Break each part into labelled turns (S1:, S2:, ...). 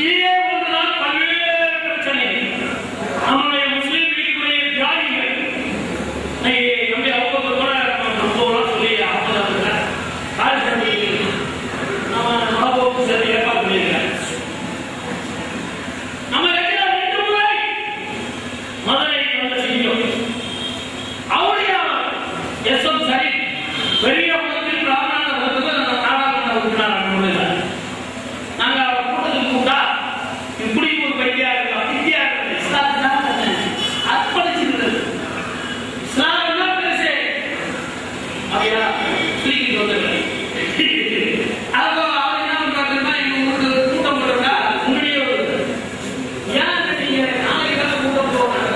S1: இதே போன்றுதான் பல்வேறு பிரச்சனை. நம்முடைய முஸ்லீம் லீக்குடைய தியாகிகள் எப்படி அவங்க கூட சம்பவம்லாம் சொல்லி அவங்க கால்சட்டி நம்ம மகபூப் சரி ஏற்பாடு பண்ணியிருக்காங்க. நம்ம இருக்கிற 2 முறை மதுரைக்கு வந்து செஞ்சோம். அவருடைய எஸ்எம் சரி பெரிய பகுதியில் ராமநாதபுரத்துக்கு நாடாளுமன்ற உறுப்பினர் நாங்க அவர் கூட்டத்துக்கு கூட்டா இப்படி ஒரு பைத்தியா இருக்கலாம் இந்தியா அர்ப்பணிச்சிருந்தது. இஸ்லாம் என்ன பெருசு அப்படியா சொல்லிக்கிட்டு வந்தது. அப்போ அவர் என்ன பண்றாருன்னா எங்க ஊருக்கு கூட்டம் போடுறா முன்னாடியே வருது. ஏன் நீங்க நாளைக்கு தான் கூட்டம் போடுறாங்க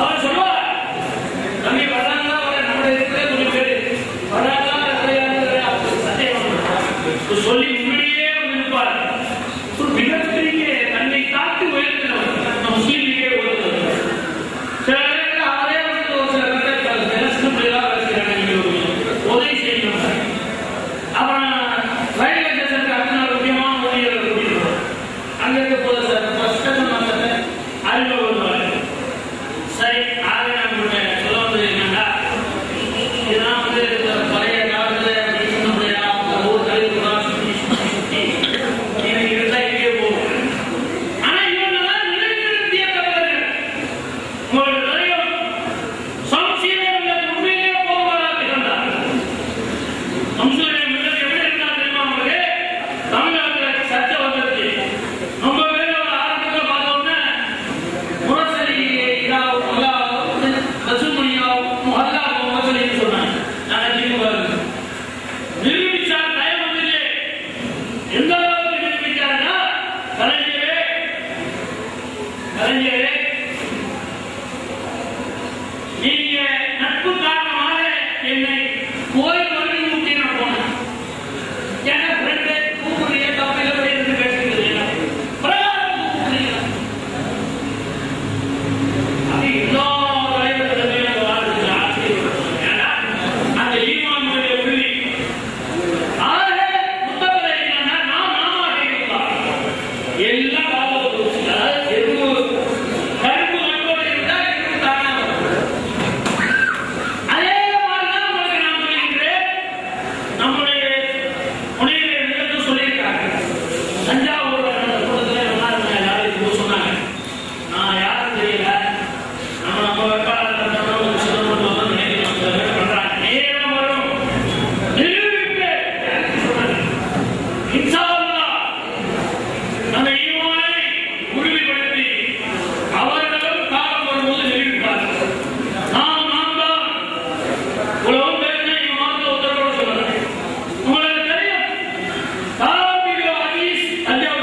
S1: அவர் சொல்லுவார் தம்பி வர்றாங்களா நம்மளோட இருக்கிற கொஞ்சம் பேரு வர்றாங்களா சந்தேகம் சொல்லி முன்னாடியே இருப்பார். ஒரு மிகப்பெரிய தன்னை காத்து உயர்த்தினவர் முஸ்லீம் லீகே உயர்ந்தவர். சில நேரத்தில் அவரே வந்து ஒரு சில கட்டத்தில் சின்ன பிள்ளைகளாக பேசுகிறாங்க, நீங்க உதவி செய்யணும். அப்புறம் ரயில்வே ஸ்டேஷனுக்கு அடுத்த நாள் முக்கியமான உதவிகளை கூட்டிட்டு அங்க இருக்க போது ஸ்டேஷன் மாஸ்டர் அறிமுகம் வருவார். சரி ஆகவே நம்ம சொல்ல வந்தது என்னன்னா இதெல்லாம் வந்து பழைய காலத்துல ஊர் கழிவுகளா சுற்றி சுற்றி எனக்கு இருந்தா இங்கே போகும். ஆனா இவங்கெல்லாம் நிலைநிறுத்திய தலைவர்கள். உங்களுக்கு தெரியும் சம்சீரர்கள் உண்மையிலே போவதாக இருந்தார். சம்சீரர்கள் எப்படி இருந்தா தெரியுமா உங்களுக்கு? தமிழ்நாட்டில் சர்ச்சை வந்துருச்சு. ரொம்ப பேர் ஒரு ஆரம்பத்தில் பார்த்தோம்னா முரசலி சொன்னாங்க. நிரூபிச்சார் தயம் வந்து எந்த அளவுக்கு நிரூபிச்சாருன்னா கலைஞரே நீங்க நட்பு காரணமாக என்னை கோயில் வழி ஊட்டி நான் போனேன். ஏன்னா ஃப்ரெண்டு கூப்பிடுறிய தப்பில இருந்து பேசுகிறது பிரகாரம் கூப்பிடுறீங்க அது எல்லா தலைவர்களுமே வாழ்க்கை ஆச்சரியப்படுறாங்க. ஏன்னா அந்த ஈமானுடைய உறுதி ஆக புத்தகத்தை என்னன்னா நாம் நாமாக இருக்கலாம் எல்லாம் கருப்பு மண்ணோடு இருந்தால் எருவு தானா அதே மாதிரிதான் உங்களுக்கு நான் சொல்லுகின்றேன். நம்முடைய முனைவர் நிகழ்ச்சி சொல்லியிருக்காங்க. தஞ்சாவூர் கூட்டத்தில் எல்லாரும் சொன்னாங்க. நான் யாரும் தெரியல நம்ம வேட்பாளர் பண்றாங்க நேரம் வரும் நிரூபிப்பு இன்ஷா அல்லாஹ் நம்ம ஈமானை உறுதிப்படுத்தி அவர்களும் காலம் வரும்போது நிரூபிப்பார்கள். நாம் தான் உலகம் பேருனா எங்க மாநில உத்தரவோடு சொல்லுறேன். உங்களுக்கு தெரியும் தாராபிகோ ஹதீஸ் தஞ்சாவூர்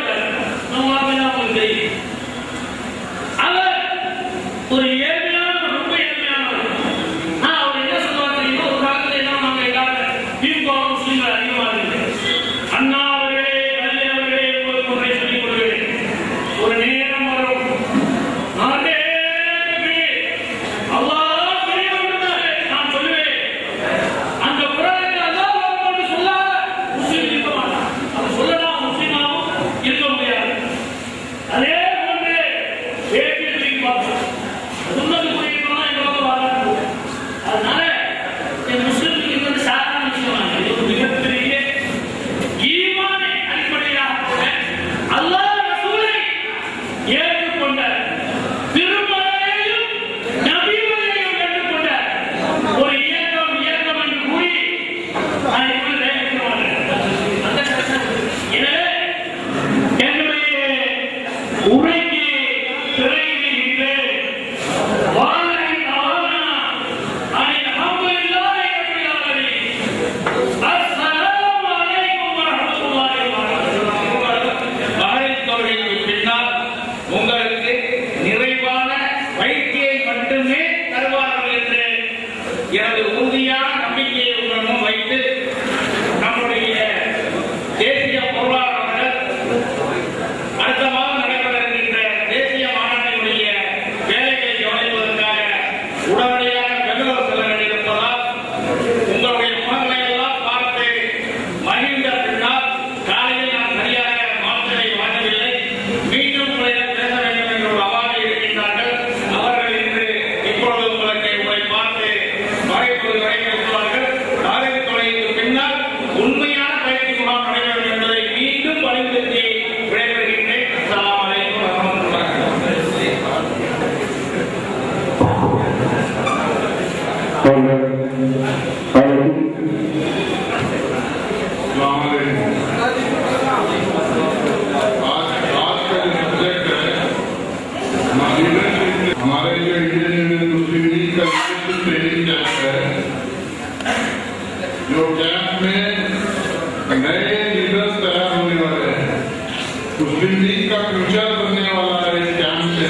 S2: मुस्लिम लीग का फ्यूचर बनने वाला है इस कैंप से।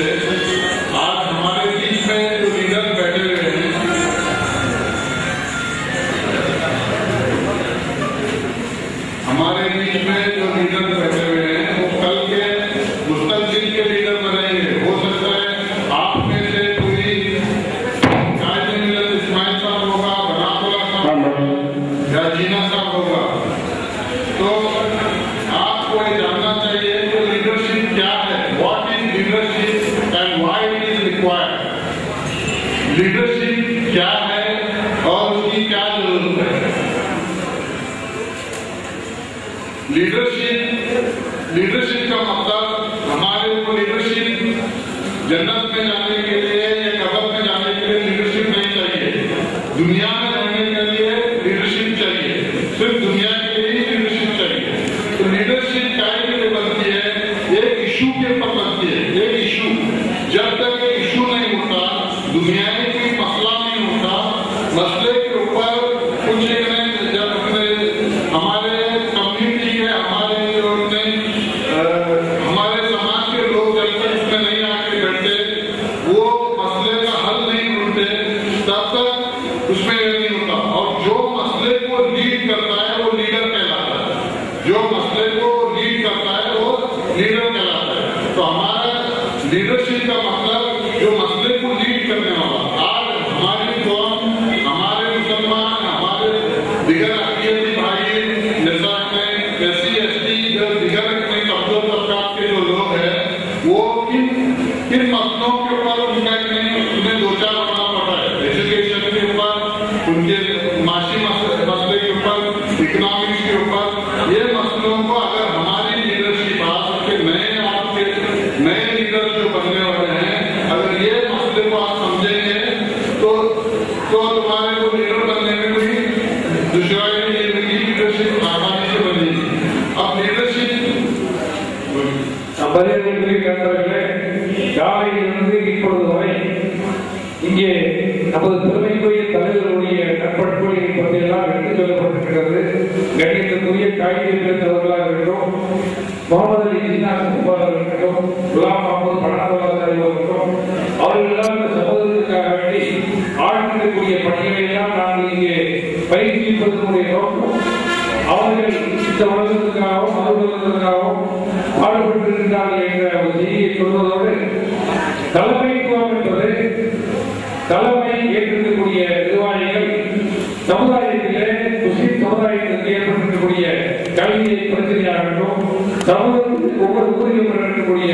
S2: आज हमारे बीच में जो लीडर बैठे हुए हैं, हमारे बीच में जो लीडर बैठे हुए हैं वो कल के मुस्तकबिल के लीडर बनेंगे। हो सकता है आप में से कोई कायदे मिलत इस्माइल साहब होगा, बनातुल्लाह साहब या जीना साहब होगा। तो आपको ये जानना चाहिए कि लीडरशिप क्या है, what is leadership and why it is required. Leadership क्या है और उसकी क्या जरूरत है। लीडरशिप का मतलब हमारे को लीडरशिप जन्नत में जाने के लिए या कब्र में जाने के लिए लीडरशिप नहीं चाहिए। दुनिया में रहने के लिए लीडरशिप चाहिए, सिर्फ दुनिया के लिए ही लीडरशिप चाहिए। तो लीडरशिप क्या के लिए बनती है, एक इशू के ऊपर बनती है। एक इशू जब तक एक इशू नहीं होता, दुनिया में कोई मसला नहीं होता, मसले के ऊपर कुछ एक नहीं, जब हमारे कम्युनिटी के हमारे समाज के लोग जब तक उसमें नहीं आके बैठते, वो मसले का हल नहीं ढूंढते, तब तक उसमें नहीं होता। और जो मसले को लीड करता है वो लीडर कहलाता है। जो मसले को लीड करता है वो लीडर कहलाता है। तो हमारा लीडरशिप का मतलब जो मसले को लीड करने वाला। आज हमारी कौम, हमारे मुसलमान, हमारे दिगर अक़ीदती भाई, निसा में SC/ST दिगर में कमजोर तबका के जो लोग हैं, वो किन मसलों के ऊपर उन्हें दो चार होना पड़ा है। एजुकेशन के ऊपर, उनके माशी मसले के ऊपर, इकोनॉमिक्स के ऊपर। ये मसलों को अगर हमारी लीडरशिप आपके नए लीडर जो बनने वाले हैं, अगर ये मसले को आप समझेंगे तो तुम्हारे को लीडर बनने में कोई दुश्वारी नहीं होगी। लीडरशिप आसानी से बनेगी। अब लीडरशिप
S3: காலையிலிருந்து இப்பொழுது வரை இங்கே நமது பெருமைக்குரிய தலைவர்களுடைய நற்பண்புகளை பற்றியெல்லாம் எடுத்துச் சொல்லப்பட்டிருக்கிறது. கண்ணியத்துக்குரிய காய்கறி பேசுபவர்களாக இருக்கட்டும், முகமது அலி ஜின்னா சகோதரர் இருக்கட்டும், குலாம் முகமது பனாதுல்லா இருக்கட்டும், அவர்கள் எல்லாம் இந்த சமூகத்திற்காக வேண்டி ஆழ்ந்திருக்கக்கூடிய பணிகளை எல்லாம் நாங்கள் இங்கே பயிற்சிப்பதனுடைய நோக்கம், அவர்கள் இந்த உலகத்திற்காகவும் மறுபுலகத்திற்காகவும் பாடுபட்டிருக்கிறார்கள் என்ற ஒரு செய்தியை சொல்வதோடு, தலைமைத்துவம் என்பது தலைமை ஏற்றிருக்கக்கூடிய நிர்வாகிகள் சமுதாயத்திலே முஸ்லிம் சமுதாயத்திற்கு ஏற்பட்டிருக்கக்கூடிய கல்வியை பிரச்சனையாகட்டும், சமூகத்தில் ஒவ்வொரு ஊரிலும் இருக்கக்கூடிய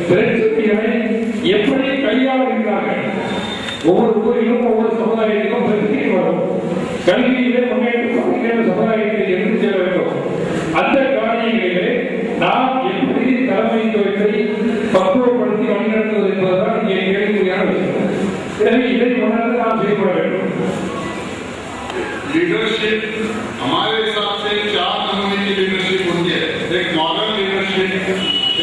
S3: பிரச்சனைகளை எப்படி கையாளுகிறார்கள். ஒவ்வொரு ஊரிலும் ஒவ்வொரு சமுதாயத்திலும் பிரச்சனை வரும். கல்வியிலே முன்னேற்றம் சமுதாயத்தை எடுத்து செல்ல வேண்டும். அந்த காரியங்களிலே நாம் எப்படி தலைமைத்துவத்தை பக்குவப்படுத்தி வழிநடத்துவது என்பதுதான் இங்கே கேள்விக்குறியான விஷயம். எனவே இதை உணர்ந்து நாம் செயல்பட வேண்டும்.
S2: लीडरशिप हमारे हिसाब से 4 नमूने की लीडरशिप होती है। एक मॉरल लीडरशिप,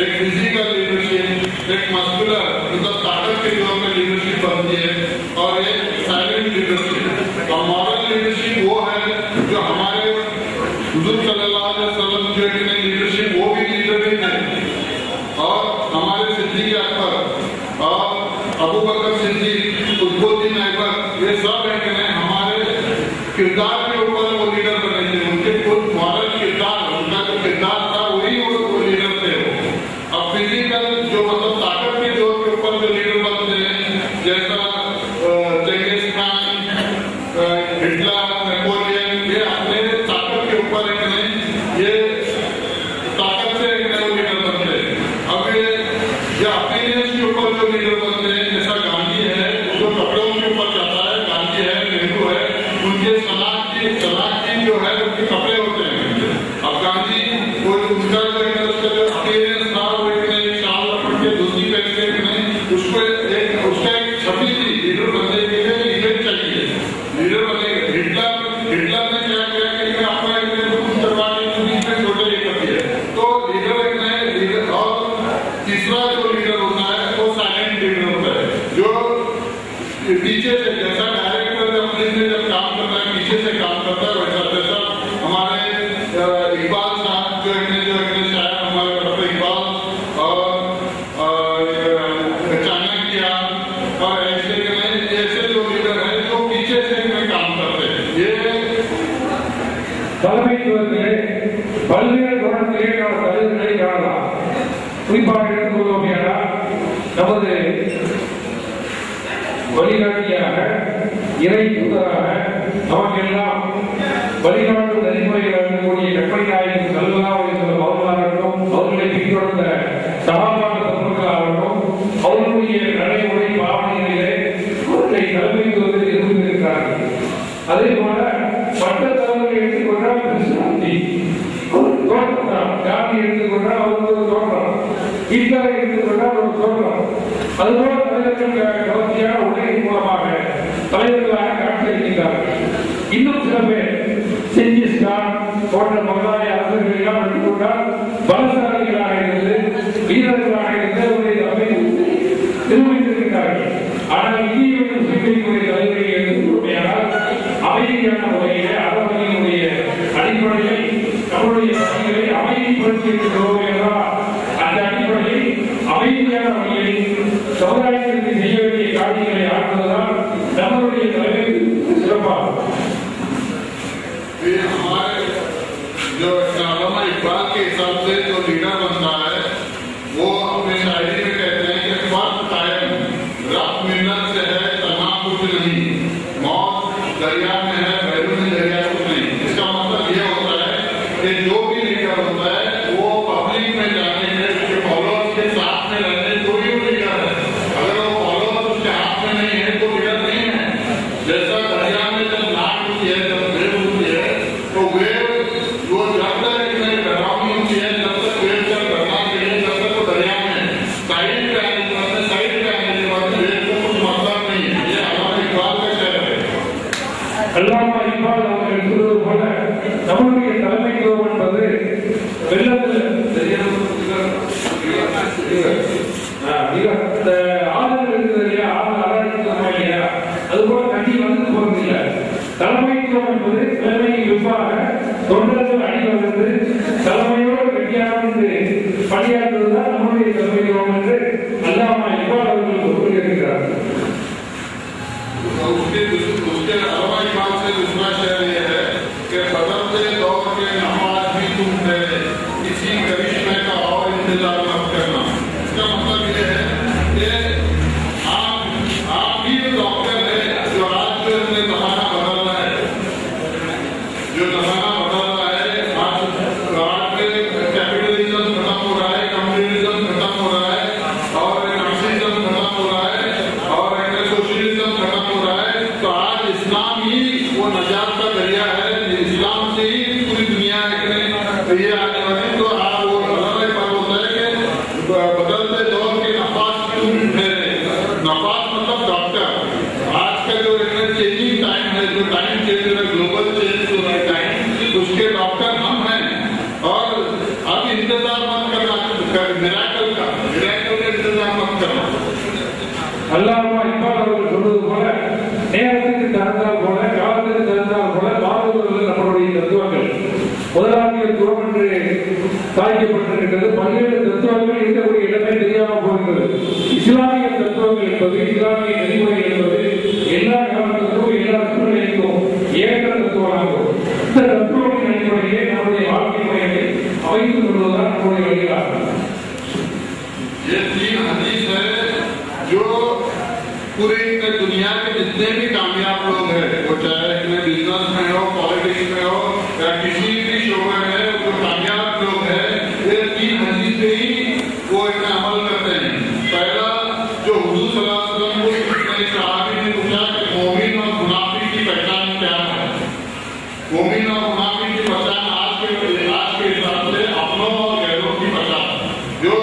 S2: एक फिजिकल लीडरशिप, एक मस्कुलर मतलब ताकत के जोर में लीडरशिप बनती है, और एक साइलेंट लीडरशिप। और मॉरल लीडरशिप वो है जो हमारे हुजूर सल्लल्लाहु अलैहि वसल्लम जो एक लीडरशिप, वो भी लीडर ही थे, और हमारे सिद्दीक़ अकबर और अबू बकर सिद्दीक़, कुतुबुद्दीन ऐबक, ये सब एक हमारे किरदार के ऊपर वो लीडर बने थे। उनके खुद मॉरल किरदार, उनका जो किरदार था वही वो लीडर थे। अब फिजिकल जो मतलब ताकत के जोर के ऊपर जो लीडर बनते हैं, जैसा
S3: இறை தூதராக நமக்கெல்லாம் வழிகாட்டும் நெறிமுறைகள் இருக்கக்கூடிய கற்பனை நாயகம் ஸல்லல்லாஹு அலைஹி வஸல்லம் அவர்களாகட்டும், அவர்களை பின்தொடர்ந்த சஹாபாக்கள் பெருமக்களாகட்டும், அவர்களுடைய நடைமுறை பாவனைகளிலே அவர்களை தலைமைத்துவத்தில் இருந்திருக்கிறார்கள். அதே போல மற்ற தலைவர்கள் எடுத்துக்கொண்டால் கிருஷ்ணாந்தி தோற்றம், காந்தி எடுத்துக்கொண்டால் அவருக்கு ஒரு தோற்றம், ஹிட்லரை எடுத்துக்கொண்டால் ஒரு தோற்றம். அதுபோல தலைவர்கள் கவர்ச்சியான உலகின் மூலமாக தலைவர்களாக காட்சியளிக்கின்றார்கள். இன்னும் சில பேர் செஞ்சிஸ்கான் போன்ற மகளாய அரசர்கள் எல்லாம் எடுத்துக்கொண்டால் பலசாலிகளாக இருந்து வீரர்களாக இருந்து அவருடைய அமைப்பு நிர்வகித்திருக்கிறார்கள். ஆனால் இந்திய முஸ்லிம்களுடைய தலைவர்களை எடுத்துக்கொண்டால் அமைதியான முறையிலே அரவணையினுடைய அடிப்படையில் நம்முடைய பணிகளை அமைதி புரட்சியிருக்கிறோம் என்றால் அந்த அடிப்படையில் அமைதியான வழியில் சமுதாயத்திற்கு செய்ய வேண்டிய காரியங்களை ஆற்றுவதால் நம்மளுடைய தலைவர் சிறப்பாகும்.
S2: जो अल्लामा इकबाल के हिसाब से जो लीडर बनता है वो अपने शायरी में कहते हैं कि फर्क कायम रब मिन्नत से है तना कुछ नहीं, मौत दरिया में है बैरून दरिया कुछ नहीं। इसका मतलब ये होता है कि जो भी लीडर होता है वो पब्लिक में जाने में उसके फॉलोअर्स के साथ में रहने कोई भी लीडर है। अगर वो फॉलोअर्स उसके हाथ में नहीं है तो लीडर नहीं है। जैसा दरिया में जब नाक होती है, जब वेव होती है तो वेव वो जब तक इतने डरावनी होती है, जब तक वेव जब डरना चाहिए तब तक वो दरिया में साइड पे आने के बाद साइड पे आने के बाद वेव को कुछ मतलब नहीं है। ये अल्लामा इकबाल का शेर है।
S3: அல்லாமா இக்பால் அவர்கள் சொல்வது போல நம்முடைய தலைமைத்துவம் என்பது வெள்ளத்தில் ஆதரவு இருக்குது இல்லையா, இல்லையா, அது போல தண்ணி வந்து போறது இல்லை. தலைமைத்துவம் என்பது தலைமைக்கு விற்பாக தொண்டர்கள் அணிவகுத்து தலைமையோடு கட்டியாக பணியாற்றுவதுதான் நம்முடைய தலைமைத்துவம் என்று அல்லாமா இக்பால் அவர்கள் சொல்லியிருக்கிறார்கள்.
S2: उसके अलावा इमाम से दूसरा शेर ये है कि बदलते दौर के नमाज भी तुम ठहरे, किसी करिश्मे का और इंतजार मत करना। इसका मतलब ये है कि आप ही डॉक्टर है जो आज जो जमाना बदल रहा है, जो जमाना बदल रहा है। आज में कैपिटलिज्म खत्म हो रहा है, कम्युनिज्म खत्म हो रहा है और नासिज्म खत्म हो रहा है और सोशलिज्म खत्म हो रहा है। तो आज इस्लाम ही वो नजात का दरिया है, इस्लाम से ही पूरी दुनिया ये आने वाली। तो आप वो अलग बात होता है कि बदलते दौर के नफास क्यों ठहरे। नफास मतलब डॉक्टर। आज का जो चेंजिंग टाइम है, जो टाइम चेंज हो रहा है, ग्लोबल चेंज हो रहा है टाइम, उसके डॉक्टर हम हैं। और अब इंतजार मत करना मिराकल का इंतजार मत करना।
S3: அல்லாமா இக்பால் அவர்கள் சொல்வது போல நேரத்துக்கு தகுந்தால் போல காலத்துக்கு தகுந்தால் போல மாறுவர்கள் நம்மளுடைய தத்துவங்கள். முதலாளியத்துவம் என்று சாய்க்கப்பட்டிருக்கிறது. பல்வேறு தத்துவங்கள் இருக்கக்கூடிய இடமே தெரியாமல் போகிறது. இஸ்லாமிய தத்துவங்கள் என்பது, இஸ்லாமிய நெறிமுறை என்பது எல்லா காலத்துக்கும் எல்லா சூழ்நிலைக்கும் ஏற்ற தத்துவமாகும். இந்த தத்துவத்தின் அடிப்படையே நம்முடைய வாழ்க்கை முறையை அமைத்துக் கொள்வதுதான் நம்முடைய வழிகாட்டும்.
S2: जो पूरी दुनिया के जितने भी कामयाब लोग हैं, वो चाहे इसमें बिजनेस में हो, पॉलिटिक्स में हो या किसी भी शोबे में, जो कामयाब लोग हैं ये 3 हदीस पे ही वो इतना अमल करते हैं। पहला जो हुजूर सल्लल्लाहु अलैहि वसल्लम को एक सहाबी ने पूछा कि मोमिन और मुनाफिक की पहचान क्या है। मोमिन और मुनाफिक की पहचान आज के हिसाब से अपनों और गैरों की पहचान, जो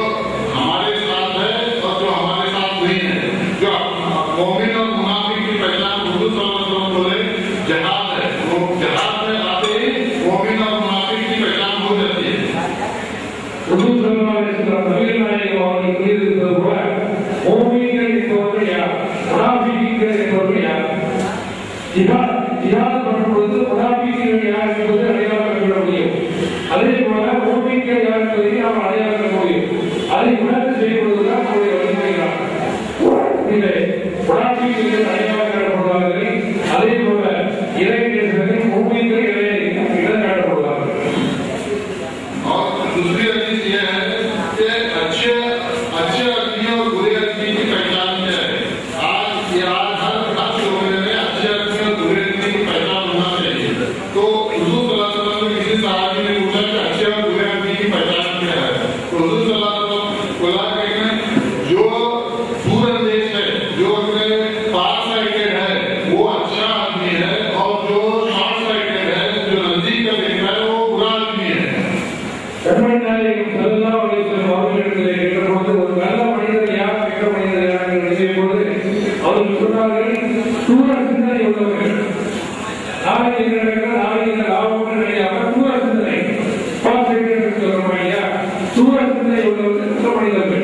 S2: हमारे साथ है और जो हमारे साथ नहीं है। जो मोमिन और मुनाफिक की पहचान हुजूर सल्लल्लाहु अलैहि वसल्लम बोले जहाद है। वो जहाद में आते ही मोमिन और मुनाफिक की पहचान हो जाती है।
S3: हुजूर सल्लल्लाहु अलैहि वसल्लम नबी नायகம் அவர்கள் கூறியிருப்பது போல மோமின்கள் என்பவர்கள் யார், முனாஃபிக்குகள் என்பவர்கள் யார். ஜிஹாத் பண்ணும்போது முனாஃபிக்குகள் யார் என்பது அடையாளம் கண்டுவிட முடியும். அதே போல மோமின்கள் யார் என்பதை நாம் அடையாளம் கண்டுவிட முடியும். அதை உணர்ந்து செய்வதுதான் நம்முடைய வழிமுறைதான். முனாஃபிக்குகள் அடையாளம் காணப்படுவார்கள். அதே போல இறை நேசர்கள் மோமின்கள் இடம் காணப்படுவார்கள்.
S2: और दूसरी हदीस ये है कि अच्छे आदमी और बुरे आदमी की पहचान क्या है। आज हर शोबे में अच्छे आदमी
S3: சிந்தனை உள்ளவர்கள் குற்ற மனிதர்கள்.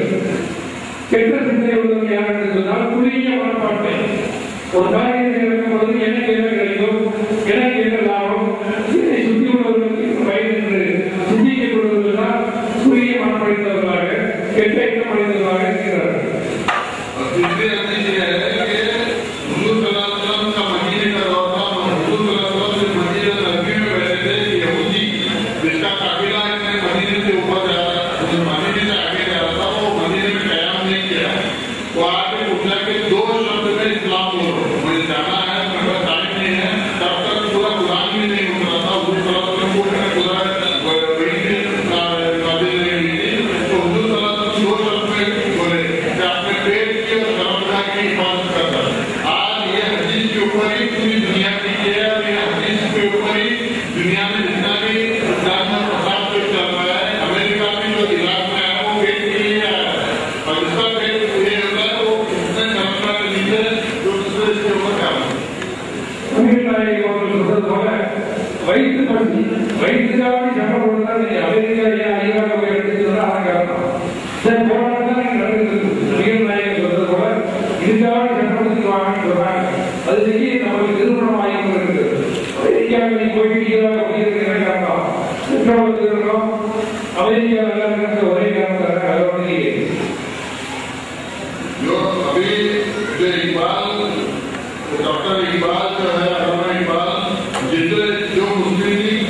S3: கெட்ட சிந்தனை உள்ளவர்கள் யார் என்று சொன்னால் குறுகிய மனப்பாட்டை. ஒரு காரியத்தை நடக்கும்போது எனக்கு என்ன கிடைக்கும், எனக்கு என்ன லாபம், இதை சுற்றி உள்ளவர்களுக்கு பயன் என்று சிந்திக்கப்படுவர்கள் தான் குறுகிய மனப்படைத்தவர்களாக கெட்ட எண்ணம் அடைந்தவர்களாக இருக்கிறார்கள். வயிற்றுக்காக சண்டை போடுறதா அமெரிக்கா ஐயாக எடுத்துக்கிறதா அதன் போராட்டம் நடந்திருக்கு. நாயகர் சொல்றது போல இதுக்காக சண்டை கொடுத்துருவாங்கன்னு சொல்றாங்க. அது செஞ்சு நம்மளுக்கு நிறுவனம் ஆகி கொண்டிருக்கு. அமெரிக்காவை போயிட்டு ஈராக காரணம் குற்றவாளிகளும் அமெரிக்காவில் ஒரே காரணம் அதோட
S2: डॉक्टर इकबाल जो है अल्लामा इकबाल जिससे जो मुस्लिम लीग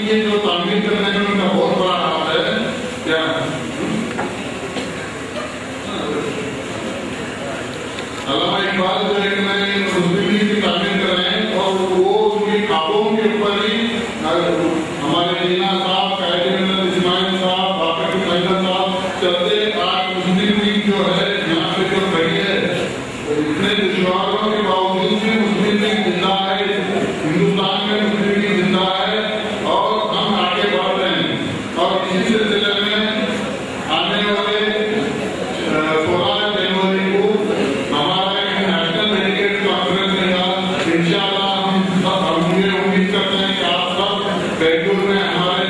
S2: के जो तामीर करने में उनका बहुत बड़ा हाथ है क्या अल्लामा इकबाल जो है कि नहीं मुस्लिम लीग की तामीर कर रहे हैं और वो उनकी ख्वाबों के ऊपर ही हमारे मीना साहब कायदे इस्माइल साहब बाकर साहब चलते आज मुस्लिम लीग जो है यहाँ पे जो खड़ी है इतने दुश्वारों के बावजूद भी मुस्लिम लीग जिंदा है, हिंदुस्तान में मुस्लिम लीग जिंदा है और हम आगे बढ़ रहे हैं। और इसी सिलसिले में आने वाले 16 जनवरी को हमारा नेशनल डेलीगेट कॉन्फ्रेंस में इंशाअल्लाह हम उम्मीद करते हैं कि आप सब बेंगलुरु में हमारे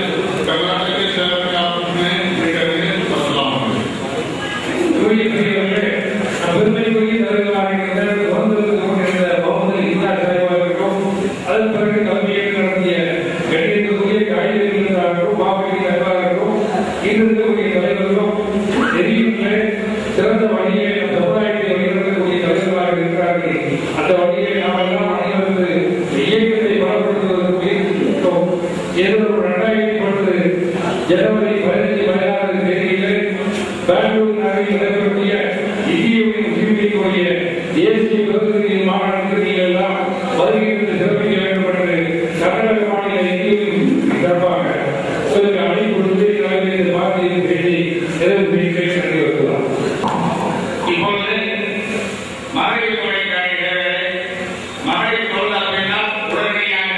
S2: कर्नाटक के शहर में आप उसमें करेंगे। अस्सलाम அதன் பிறகு கல்வியை நடத்திய கணிதத்துக்குரிய காய்கறிகளுக்காகவும் பாவகை நண்பர்களும் இருக்கக்கூடிய தலைவர்களும் தெரியுங்களே சிறந்த வழியை நம் சமுதாயத்தை வழிநடத்தக்கூடிய தலைவர்களாக இருக்கிறார்கள். அந்த வழியை நாம் எல்லாம் அனைவரது இயக்கத்தை பலப்படுத்துவதற்கு முயற்சித்தோம். ஏதோ 2010 ஜனவரி 15-16 தேதியிலே பெங்களூரு நகரில் நடைபெறக்கூடிய இந்தியாவின் உரிமைக்குரிய தேசிய விருதுகளின் மாநாட்டிற்கு நீங்கள் எல்லாம் வருகின்ற சிறப்பிக்க வேண்டும் என்று கர்நாடக மாநில இந்தியாவின் சார்பாக உங்களுக்கு அழைப்பு கொடுத்து இந்த வார்த்தையை பேசி நிறைவு செய்ய வருகிறார்.
S1: இப்பொழுது மகளிர் தொழிற்சாலை மகளிர் தொழிலாளர்கள் உடனடியாக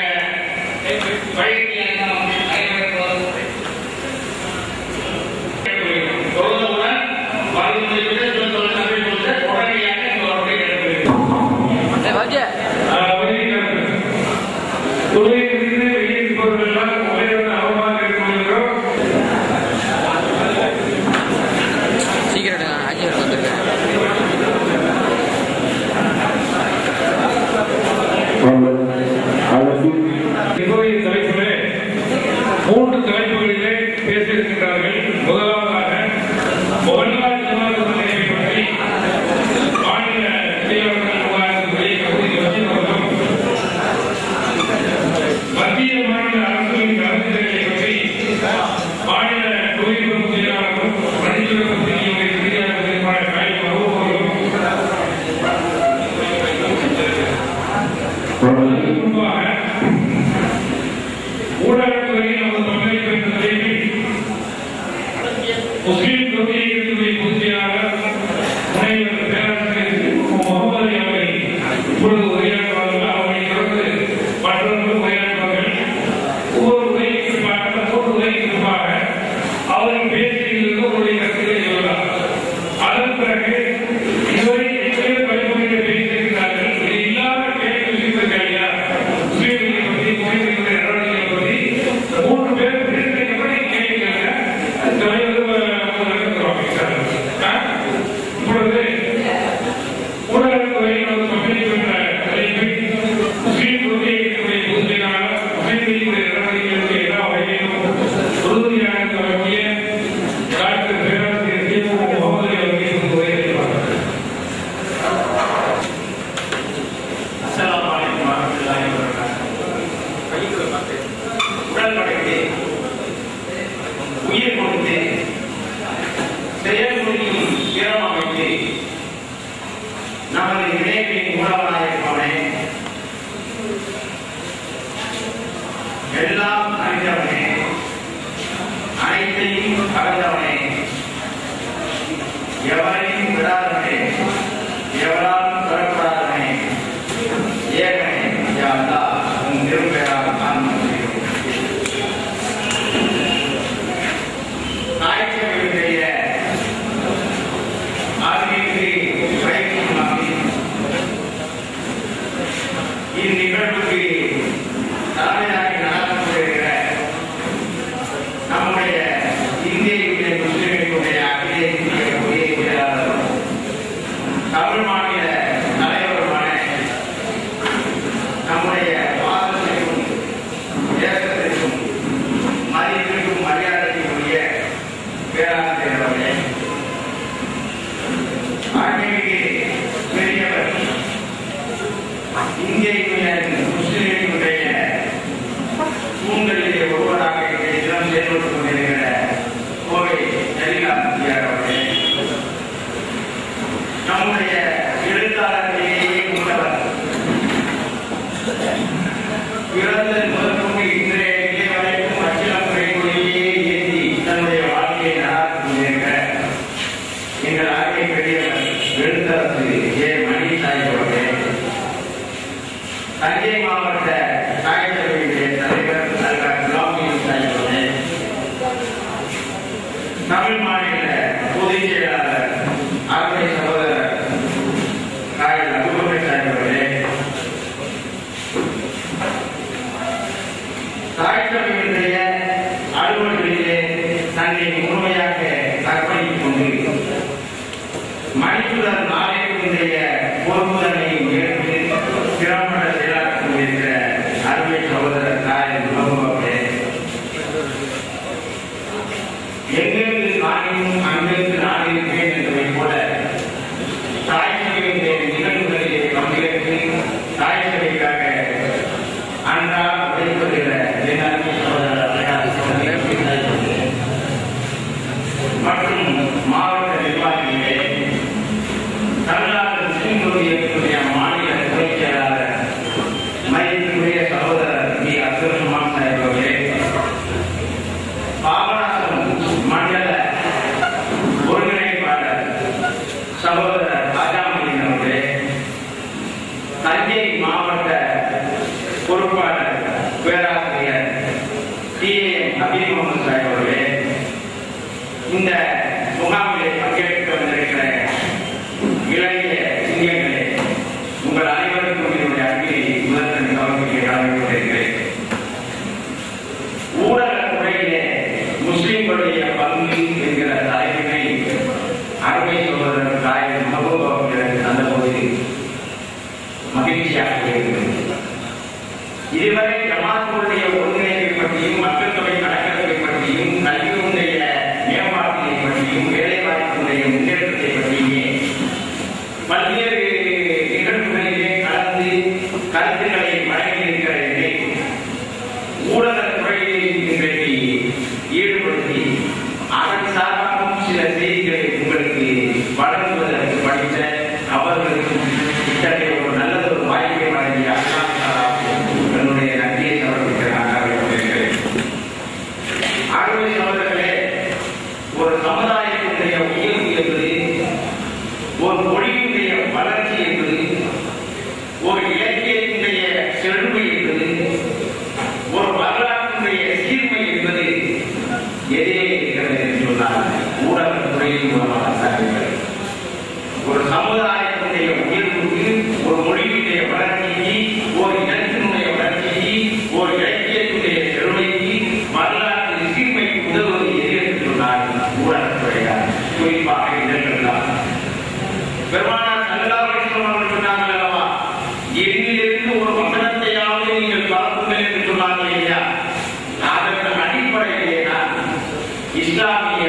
S3: மூன்று தலைப்புகளிலே பேசியிருக்கிறார்கள். முதலாவதாக வரலாற்று சமாதானத்தை பற்றி மாநில மத்திய மாநில அரசுகளின் கருத்துக்களை பற்றி மாநில தொழில்நுட்ப செயலாளரும் மனிதநேய செய்தியாளர்களுமான காய்ப்பு அனுபவங்களும் முன்பாக ஊடகத்துறையில் நமது பங்களிப்பு என்ற தலைப்பில் முஸ்லிம் தொகுதியை பொதுச் செயலாளர் முனைவர் பேராசிரியர் முகமது அவரை இப்பொழுது உரையாற்றுவார்கள். அவரை தொடர்ந்து மற்றவர்கள் உரையாற்றுவார்கள். ஒவ்வொரு உரைக்கு முன்பாக அவர்கள் பேசியிலிருந்து உங்களுடைய கருத்துக்களை சொல்லலாம். அதன் பிறகு இதுவரை எத்தனையோ தலைமுறைகள் பேசியிருக்கிறார்கள். இது இல்லாத கேள்வி விஷயத்திற்காக முஸ்லிம்களை பற்றி கோயில்களுடைய நடவடிக்கைகளை பற்றி 3 பேர் எப்படி கேள்வி தலைவர்
S4: நமது இணைப்பின் மூலமாக இருப்பவனே, எல்லாம் அறிந்தவனே, அனைத்தையும் கலந்தவனே, எவரையும் விடாதவனே, எவராலும் பெறப்படாதவனே, ஏகனே, யா அல்லாஹ், உன் திருப்பெயரால் ஆன்ம நாயகனுடைய ஆர்மிக்கு இந்நிகழ்வுக்கு தலைமையாக நடத்தப்படுகிற நம்முடைய இந்திய முஸ்லிம்களுடைய அகில இந்திய உதவி செயலாளரும் தமிழ் மாநில தலைவருமான நம்முடைய பாதத்திற்கும் தேசத்திற்கும் மதிப்பிற்கும் மரியாதைக்குரிய பேராசிரியர் அவர்களே, ஆன்மீக பெரியவர், இந்திய முஸ்லிம்களுடைய தூண்களிலே ஒருவராக இடம் செயல்பட்டுக் கொண்டிருக்கிற கோவை ஜலிலாத்தியார் அவர்களே, நம்முடைய எழுத்தாளர்களிலேயே உள்ளவர், பிறந்த முதற்கொண்டு இன்றைய நிலை வரைக்கும் அச்சிலமுறை மொழியே ஏற்றி தன்னுடைய வாழ்க்கையை நடாத்திக் கொண்டிருக்கிற எங்கள் ஆர்மீக பெரியவர் எழுத்தரசு ஏ. மணி சாஹிப் அவர்களே, தஞ்சை மாவட்ட சாயசபையுடைய தலைவர் குலாம் சாஹிப் அவர்களே, தமிழ் மாநில பொதுச் செயலாளர் அருமை சகோதரர் காயல் அபுபக்கர் சாஹிப் அவர்களே, சாயசபையுடைய அலுவலர்களிலே தன்னை முழுமையாக அர்ப்பணித்துக் கொண்டு மணிப்புரர் நாளைக்குடைய பொறுப்புதனை உயர்ந்து திறம்பட செயலாற்றிக் கொண்டிருக்கிற அருமை சகோதரர் காயல் அவர்களே, எங்கெங்கு நானும் அங்கிருந்து நான் இருப்பேன் என்பதை போல தாய்மொழியுடைய நிகழ்வுகளிலே பங்கேற்று தாய்மொழிக்காக அன்றாட உழைப்பதில் அருமை சகோதரர் மற்றும் மாவட்ட நிர்வாகிகளே, தமிழ்நாடு முஸ்லிம் இயக்கத்துடைய மாநில துணைச் செயலாளர் மதிப்புக்குரிய சகோதரர் பி. அப்துல் ரஹ்மான் சாஹிப் அவர்களே, பாபநாசம் மண்டல ஒருங்கிணைப்பாளர் சகோதரர் ராஜாமணியன் அவர்களே, தஞ்சை மாவட்ட பொறுப்பாளர் பேராசிரியர் டி.ஏ.எம். ஹபீப் முகமது சாஹிப் அவர்களே, இந்த முகாமிலே பங்கேற்க வந்திருக்கிற இளைய சிங்கங்களே, உங்கள் அனைவருக்கும் என்னுடைய அன்பினை முதற்கண் கவனிக்க கடமைப்பட்டிருக்கிறேன். ஊடக துறையிலே முஸ்லிம்களுடைய பங்கு என்கிற தலைப்பினை அருமை சகோதரர் காயல் மஹபூப் அவர்களுக்கு தந்தபோது மகிழ்ச்சியாக இருக்கிறது. இதுவரை ஜமாத்துடைய ஒருங்கிணைப்பை பற்றியும், மக்கள் தொகை கணக்கெடுப்பை பற்றியும், கல்வியுடைய மேம்பாட்டினை பற்றியும், வேலைவாய்ப்புடைய முன்னேற்றத்தை பற்றியுமே பல்வேறு நிகழ்வுகளிலே கலந்து கருத்துக்களை வழங்கியிருக்கிற ஊடக துறையை இன்றைக்கு ஈடுபடுத்தி அதன் சார்பாகவும் சில செய்திகளை உங்களுக்கு வழங்குவதற்கு படித்த அவர்களுக்கும் இத்தகைய ஒரு நல்லதொரு வாய்ப்பை வழங்கிய என்னுடைய நன்றியை சமர்ப்பிக்க நான் கொண்டிருக்கிறேன். அருமை சகோதரர்களே, ஒரு சமுதாயத்தினுடைய உயர்வு என்பது, ஒரு மொழியினுடைய வளர்ச்சி என்பது, ஒரு இலக்கியத்தினுடைய செழுமை என்பது, ஒரு வரலாற்றினுடைய சீர்மை என்பது எதிரே இருக்கிறது என்று சொன்னால் ஊடகத்துறையின் மூலமாக சாதிக்கிறது. ஒரு சமுதாயத்தினுடைய உயர்வுக்கு, ஒரு மொழியினுடைய வளர்ச்சிக்கு, ஒரு இனத்தினுடைய வளர்ச்சிக்கு, ஒரு இலக்கியத்தினுடைய செழுமைக்கு, வரலாற்று சீர்மைக்கு உதவுவது எது என்று சொன்னால் ஊடகத்துறையால், குறிப்பாக இதழ்கள் தான். பெருமானார் ஸல்லல்லாஹு அலைஹி வஸல்லம் அவர்கள் சொன்னார்கள் அல்லவா, எண்ணிலிருந்து ஒரு வசனத்தையாவது நீங்கள் பரப்புங்கள் என்று சொன்னார்கள் இல்லையா? அதற்கு அடிப்படையிலே தான் இஸ்லாமிய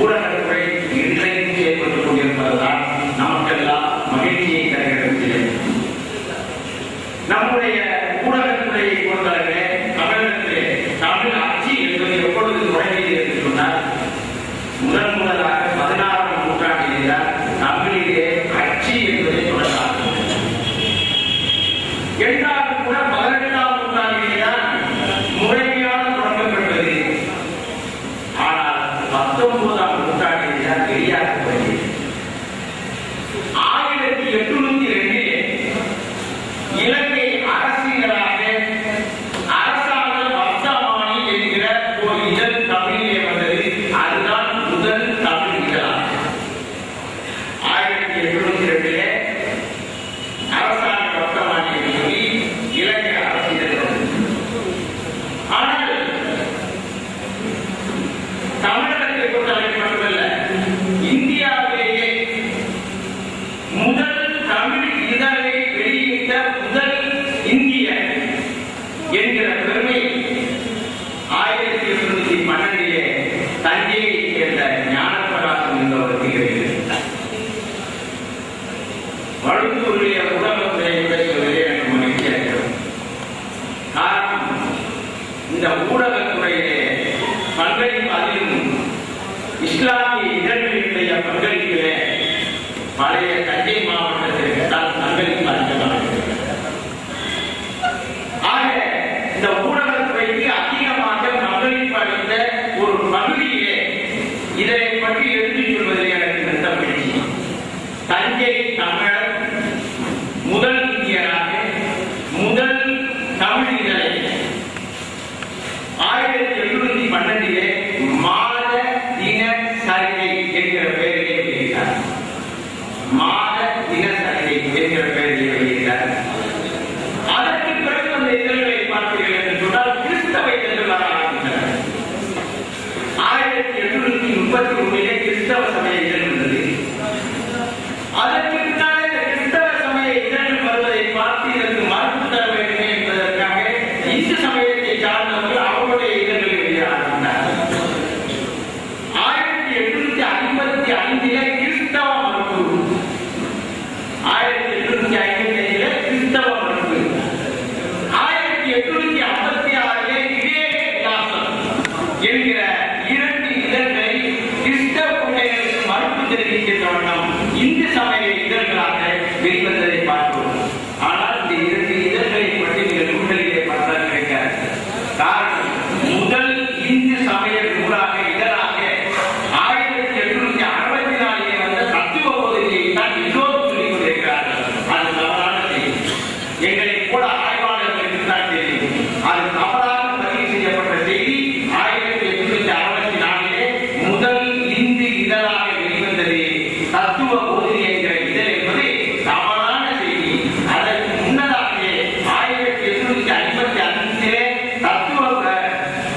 S4: ஊடகத்துறை இன்றைக்கு செயல்பட்டுக் கொண்டிருப்பதுதான் நமக்கெல்லாம் மகிழ்ச்சியை தருகிறது. நம்முடைய ஊடகத்துறையை பொறுத்தவரை தமிழகத்திலே தமிழ் அச்சு என்பது எப்பொழுது தொடங்கியது என்று சொன்னால், முதலாக 16ஆம் நூற்றாண்டிலே தமிழிலே அச்சு என்பதை தொடங்கினார். தான் வெளியாகப்படுகிறது. 1802 இலங்கை அரசியலாக அரசாங்க வர்த்தமானி என்கிற ஒரு இதழ் தமிழிலே வந்தது. அதுதான் முதல் தமிழ் இதழாகும். 1802 அரசாங்க வர்த்தமானி என்று சொல்லி இலங்கை அரசியல் வந்தது. ஆனால் தமிழகத்தை பொறுத்தவரை மட்டுமல்ல, இந்தியாவிலேயே முதல் தமிழ் இதழை வெளியிட்ட முதல் இந்திய என்கிற பெருமை 1812 தஞ்சையை சேர்ந்த ஞானப்பிரகாசம் என்பவருக்கு கிடைத்தது. வழுத்தூருடைய ஊடகத்துறை சொல்வதே எனக்கு மகிழ்ச்சியாக இருக்கிறது. காரணம், இந்த ஊடகத்துறையிலே பங்களிப்பு, அதிலும் இஸ்லாமிய இதழ்களுடைய பங்களிப்பிலே பழைய தஞ்சை மாவட்டத்திற்கு தான் பங்களிப்பு அதிகமாக இருக்கிறது. ஆக இந்த ஊடகத்துறைக்கு அதிகமாக பங்களிப்பு அளித்த ஒரு பகுதியிலே இதனை பற்றி எடுத்துச் சொல்வதில் எனக்கு மிகுந்த மகிழ்ச்சி. தஞ்சை தமிழர் முதல் இந்தியராக முதல் தமிழ் இதழை 1812 மாத தின சரிதை என்கிற பெயரிலே வெளியிட்டார். மாத தின சரிதை என்கிற பெயரிலே வெளியிட்டார். அதற்கு பிறகு அந்த இதழ்களை பார்த்தீர்கள் என்று சொன்னால் கிறிஸ்தவ இதழ்கள் வர ஆரம்பித்தன. 1831 கிறிஸ்தவ சமய இதழ் வந்தது. அதற்கு பின்னாலே இந்த கிறிஸ்தவ சமய இதழ்கள் வருவதை பார்த்து இதற்கு மறுப்பு தர வேண்டுமே என்பதற்காக இந்து சமயத்தை சார்ந்தவர்கள் அவருடைய இதழ்களை வெளியிட ஆரம்பித்தார். 1855 கிறிஸ்தவ மறுப்பு, 1855 கிறிஸ்தவ மறுப்பு, 1856 இதே விலாசம் என்கிற 2 இதழ்களை கிறிஸ்தவ பிள்ளைகளுக்கு மறுப்பு தெரிவிக்கின்ற வண்ணம் இந்து சமய இதழ்களாக வெளிவந்ததை பார்க்கிறோம். ஆனால் இந்த 2 இதழ்களை பற்றி நீங்கள் நூல்களிலே பார்த்தால் கிடைக்காது. காரணம், முதல் இந்து சமய நூலாக இதழாக 1864 வந்த தத்துவ போதனையை தான் எல்லோரும் சொல்லிக் கொண்டிருக்கிறார்கள். அது தவறான செய்தி. எங்களை போல ஆய்வாளர்களுக்கு தான் தெரியும். அது தவறாக பதிவு செய்யப்பட்ட செய்தி. 1864 முதல் இந்து இதழாக வெளிவந்தது தத்துவ போதனை என்கிற இதழ் என்பது தவறான செய்தி. அதற்கு முன்னதாகவே 1855 தத்துவ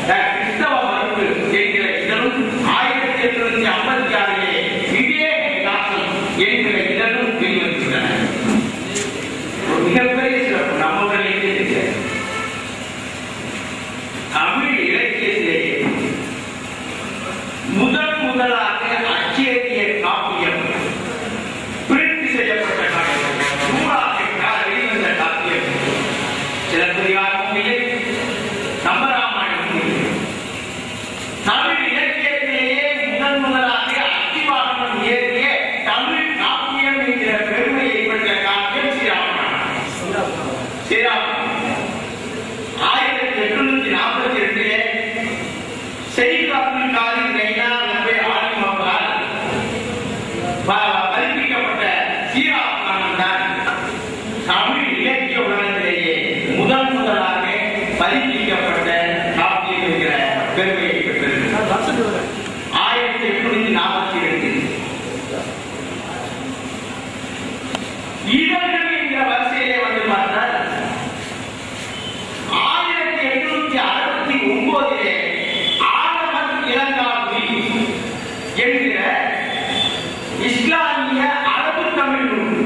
S4: கிறிஸ்தவ மறுப்பு என்கிற இதழும் 1856 இதே விலாசம் என்கிற இதழும் வெளிவந்துள்ளன. ஒரு மிகப்பெரிய சிறப்பு நம்மவர்களுக்கு இருக்கிறது. தமிழ் இலக்கியத்திலேயே முதலாக அச்சேரிய காப்பியம், பிரிண்ட் செய்யப்பட்ட காப்பியம், நூலாக வெளிவந்த காப்பியம் சிலப்பதிகாரமும் இல்லை, கம்பராமாயணமும் இல்லை. தமிழ் இலக்கியத்திலேயே முதலாக அச்சிவாகனம் ஏறிய தமிழ் காப்பியம் என்கிற பெருமையை பெற்ற காப்பியம் ஸ்ரீராமாயணம். 1842 செய்காப்பில் காலி நெய்னார் நம்பை ஆதிமங்களால் பதிப்பிக்கப்பட்ட சீராமாயணம் தான் தமிழ் இலக்கிய உலகத்திலேயே முதலாக பதிப்பிக்கப்பட்ட காப்பியம் என்கிற பெருமையை பெற்றது. 1842 இதழ்கள் என்கிற வரிசையிலே வந்து பார்த்தால் 1869 ஆலமத் இளங்காவி என்கிற இஸ்லாமிய அரபு தமிழ் நூல்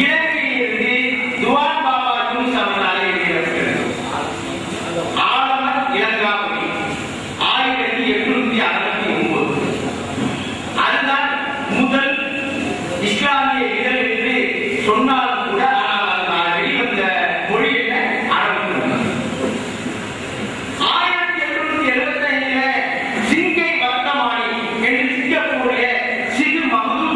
S4: இலங்கையிலிருந்து துவான் பாபா யூனுஸ் அவர்களால் எழுதப்பட்டது. ஆலமத் இளங்காவி 1869. அதுதான் முதல் இஸ்லாமிய இதழ் என்று சொன்னாலும் கூட வெளிவந்த மொழி என்ன? அரபு. 1875 சிங்கை வர்த்தமானி என்று சிங்கப்பூரில் சிறு மகதூம்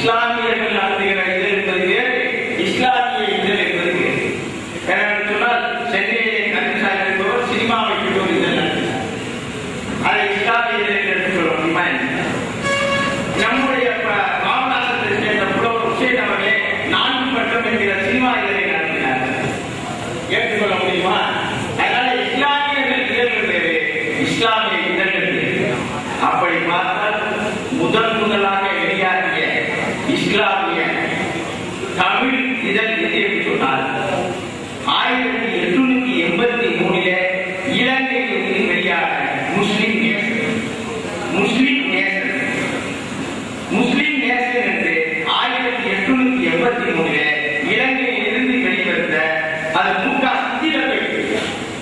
S4: இஸ்லாமியர்கள் நடத்துகிற இதழ் என்பது வேறு, இஸ்லாமிய இதழ் என்பது வேறு. ஏனென்று சொன்னால் சென்னையிலே கருசாக இருப்பவர் சினிமாவை விட்டு ஒரு இதழ் நடத்தினார். அதை இஸ்லாமிய இதழ் என்று சொல்ல முடியுமா? நம்முடைய பாவநாசத்தை சேர்ந்த புலவர் ஹுசேன் அவர்களே 4 பட்டம் என்கிற சினிமா இதழை நடத்தினார். ஏற்றுக்கொள்ள முடியுமா? அதனால இஸ்லாமியர்கள் இதழ்கள் வேறு, இஸ்லாமிய இதழ்கள் வேறு. அப்படி பார்த்தால் முதலாக வெளியாகிய இஸ்லாமிய தமிழ் இதழ் எது என்று சொன்னால் 1883 இலங்கையில் வெளியான முஸ்லிம் நேசன் என்று 1883 இலங்கையில் இருந்து வெளிவந்த அது முக்கா சித்திரங்கள்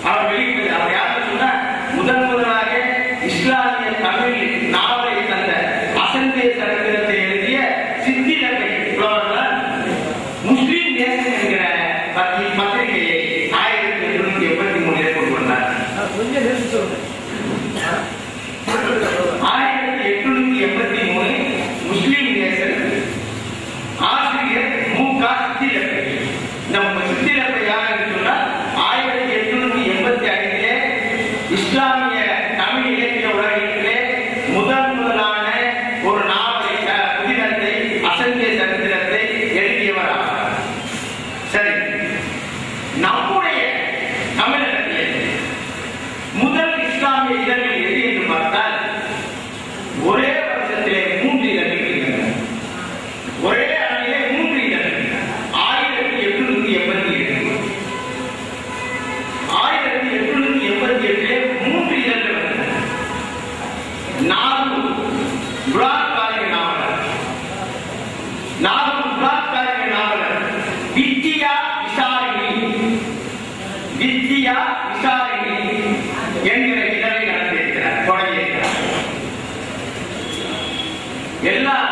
S4: அவர் வெளியிட்டது. அவர் யாரு சொன்னா முதலாக இஸ்லாமிய தமிழ் நாவலை தந்த அசந்தே சரித்திரத்தை எழுதிய சித்திரங்கள் புலவர்கள் முஸ்லிம் நேசன் என்கிற பத்திரிகையை 1883 கொண்டு வந்தார். 1883 முஸ்லிம் நேசன், ஆசிரியர் மூகா சித்திரப்பை. நம்ம சித்திரப்பை யார் என்று சொன்னால் 1885 இஸ்லாமிய தமிழ் இலக்கிய உலகிலே முதலான ஒரு நாவலை புதினத்தை அசந்திய சரித்திரத்தை எழுதியவர் ஆவார். சரி, நம்முடைய தமிழகத்திலே முதல் இஸ்லாமிய இதழ்கள் எது என்று பார்த்தால் ஒரே வருஷத்திலே 3 இதழ்கள் இருக்கின்றன. ஒரே ஆண்டிலே 3 இதழ்கள். 1887 3 இதழ்கள் வந்தன. 4 பிளாக் காலிக நாவலர் வித்யா விசாரிணி என்கிற இதழை நடத்தியிருக்கிறார், தொடங்கியிருக்கிறார். எல்லாம்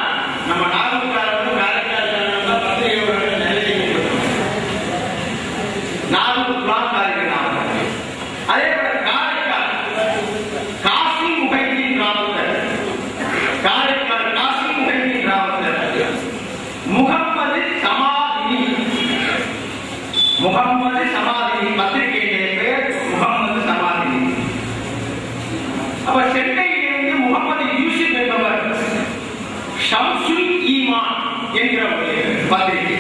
S4: நம்ம நாகூர்காரர்களும் காரைக்கால்காரர்களும் பத்திரிகையோட நிலையை 4 பிளாக் காலிக நாவலர். அதே போல காரைக்கால் காசி முஹைதீன் ராவுத்தர், முகம்மது சமாதினி பத்திரிகையுடைய பெயர் முகம்மது சமாதினி. அப்ப சென்னையிலிருந்து முகமது யூசுப் என்பவர் ஷம்சுல் ஈமான் என்கிற பத்திரிகை.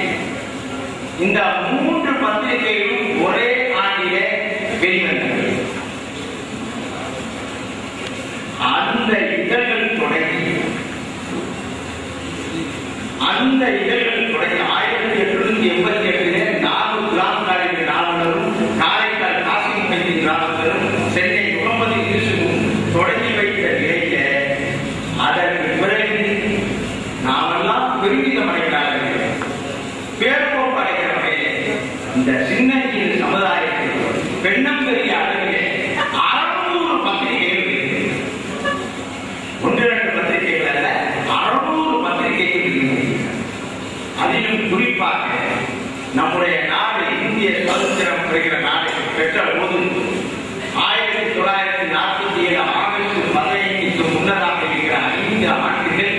S4: இந்த 3 பத்திரிகைகளும் ஒரே ஆண்டிலே வெளிவந்தது. அந்த இதழ்கள் தொடங்கி 1888 நாகூர் பிளாக் காலிக நாவலரும் காரைக்கால் காசி முஹைதீன் ராவுத்தரும் சென்னை முகமது யூசுஃபும் தொடங்கி வைத்த நிலையில அதற்கு பிறகு நாமெல்லாம் பெருமிதம் அடைகிறார்கள், பேர்போக்கு அடைகிற வகையிலே இந்த சின்னஞ்சிறு சமுதாயத்தில் பெண்ணம்பெரிய அளவிலே 600 பத்திரிகைகள் இருக்கு. 1-2 பத்திரிகைகள் அல்ல, 600 பத்திரிகைகள் இருக்கு. அதிலும் குறிப்பாக நம்முடைய நாடு இந்திய சுதந்திரம் பெறுகிற நாடு பெற்ற போது 1947 ஆகஸ்ட் 15க்கு முன்னதாக இருக்கிற 5 ஆண்டுகள்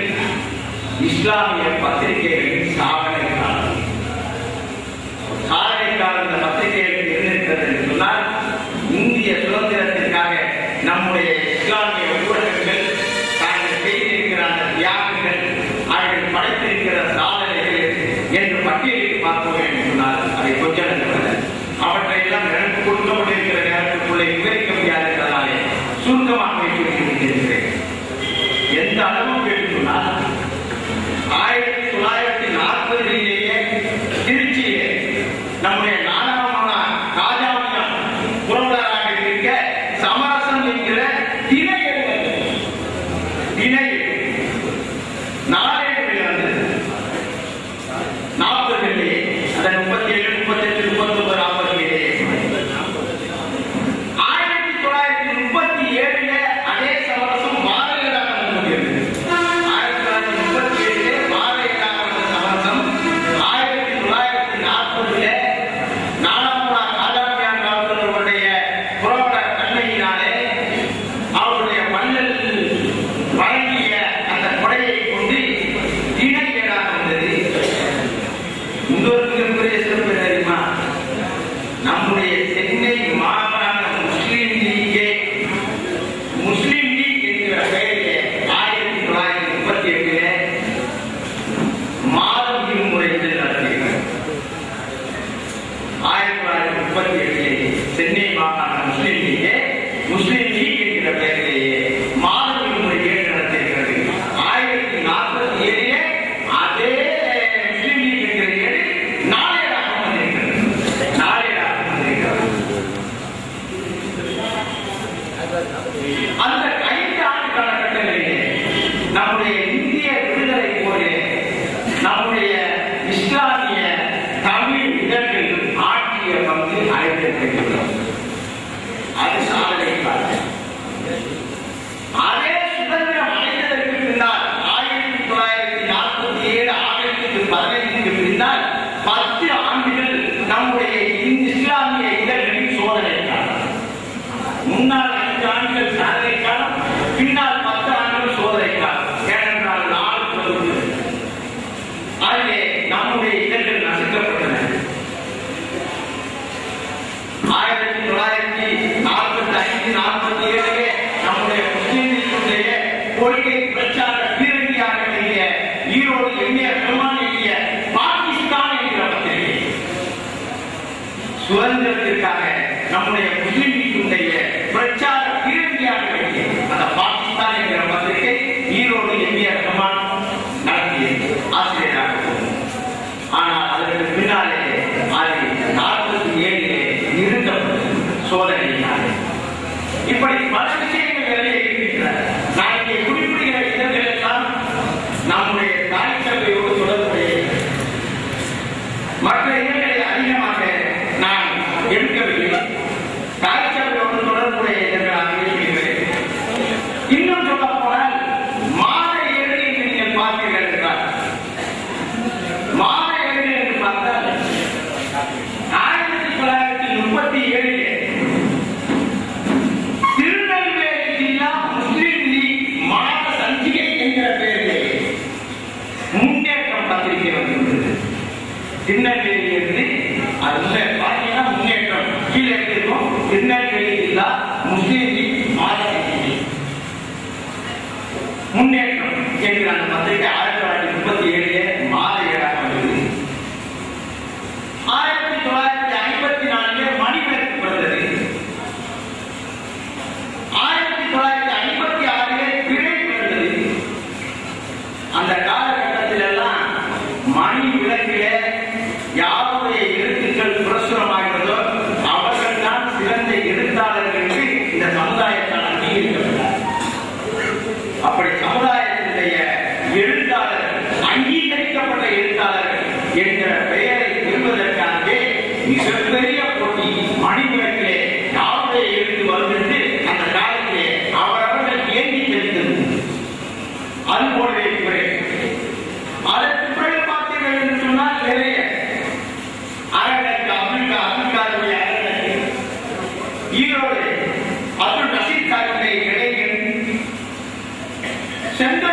S4: இஸ்லாமிய பத்திரிகைகளின் சாதனை காலம். காரைக்கால் இந்த பத்திரிகைகள் இருந்திருக்கிறது என்று சொன்னால் இந்திய சுதந்திரத்திற்காக நம்முடைய இஸ்லாமிய ஊடகங்கள் தாங்கள் செய்திருக்கிற அந்த தியாகங்கள், அவர்கள் படைத்திருக்கிற சாதனைகள் என்று பட்டியலில் பார்ப்போம் என்று சொன்னால் அதை கொஞ்சம் அவற்றை எல்லாம் எனக்கு கொடுக்கப்பட்டிருக்கிற நேரத்துக்குள்ளே விவரிக்க முடியாததாலே சுருக்கமாக வைத்திருக்கிறேன். எந்த அளவுக்கு என்று சொன்னால் 1940களிலேயே திருச்சியிலே நம்முடைய நாடகமான காஜாமியம் புரவலராக இருக்க சமரசம் என்கிற திணை நாடகத்தில் வந்தது. 40களிலே அந்த 37, 38, 39, 40 1937 அதே சமரசம் மாறுகிறதாக இருந்தது. 1937 மாறுகிற பின்னால் 10 ஆண்டுகள் சோதனைக்கார். ஏனென்றால் நாள் அதிலே நம்முடைய இதழ்கள் நசுக்கப்பட்டன. 1945-47 நம்முடைய முஸ்லிம்களுடைய கொள்கை பிரச்சார பீரங்கியாக எழுதிய ஈரோடு எம்ஏஆர் பெருமான் எழுதிய பாகிஸ்தான் என்கிற பத்திரிகை சுதந்திரத்திற்காக நம்முடைய முஸ்லிம்களுடைய பிரச்சார பீரங்கியாக எழுதிய அந்த பாகிஸ்தான் என்கிற பத்திரிகை ஈரோடு எம்ஏஆர் பெருமான் நடத்திய ஆசிரியராக. ஆனால் அதற்கு பின்னாலே அது 47 நிறுத்தப்பட்டது சோதனையினால. இப்படி பல விஷயங்கள் நிறைய இருக்கின்றன. நான் இங்கே குறிப்பிடுகிற இடங்கள் எல்லாம் நம்முடைய தாய் சபையோடு தொடர்புடைய மற்ற இடங்களை அதிகமாக நான் எடுக்கவில்லை. தாய் சபையோடு தொடர்புடைய இடங்களாக இருக்கிறேன். இன்னும் சொல்ல போனால் மாத ஏழை நீங்கள் பார்த்தீர்கள் என்றால் மாத ஏழை என்று பார்த்தால் 1937 திருநெல்வேலி ஜில்லா முஸ்லிம் லீக் மாத சஞ்சிகை என்கிற பெயரிலே முன்னேற்றம் பத்திரிகை வந்துள்ளது. திருநெல்வேலி என்று அதுல பார்த்தீங்கன்னா முன்னேற்றம் கீழே இருக்கும். திருநெல்வேலி ஜில்லா முஸ்லிம் லீக் மாத சஞ்சிகை முன்னேற்றம் என்கிற அந்த பத்திரிகை 1937 மாத ஏழாக வந்தது. 1954 மணிமேற்கு பிறந்தது. 1956 பிழை பிறந்தது. அந்த காலகட்டத்தில் எல்லாம் மணி விளக்கில யாருடைய எழுத்துக்கள் பிரசுரமாகிறதோ அவர்கள் தான் சிறந்த எழுத்தாளர்கள் என்று இந்த சமுதாயத்தால் அங்கீகரிக்கப்பட்டார். அப்படி சமுதாயத்தினுடைய எழுத்தாளர் அங்கீகரிக்கப்பட்ட எழுத்தாளர்கள் என்கிற பெயரை பெறுவதற்காகவே மிகப்பெரிய போட்டி மணிவிளக்கிலே யாருடைய எழுத்து வருகிறது அந்த காலத்திலே அவரவர்கள் ஏங்கி செலுத்தது. அதுபோலவே அதற்கு பிறகு பார்த்தீர்கள் என்று சொன்னால் நிறைய அரங்கற்கு அப்துல்காருடைய அரங்கற்கு ஈரோடு அப்துல் ரஷீத் சாருடைய இளைஞர் சென்ற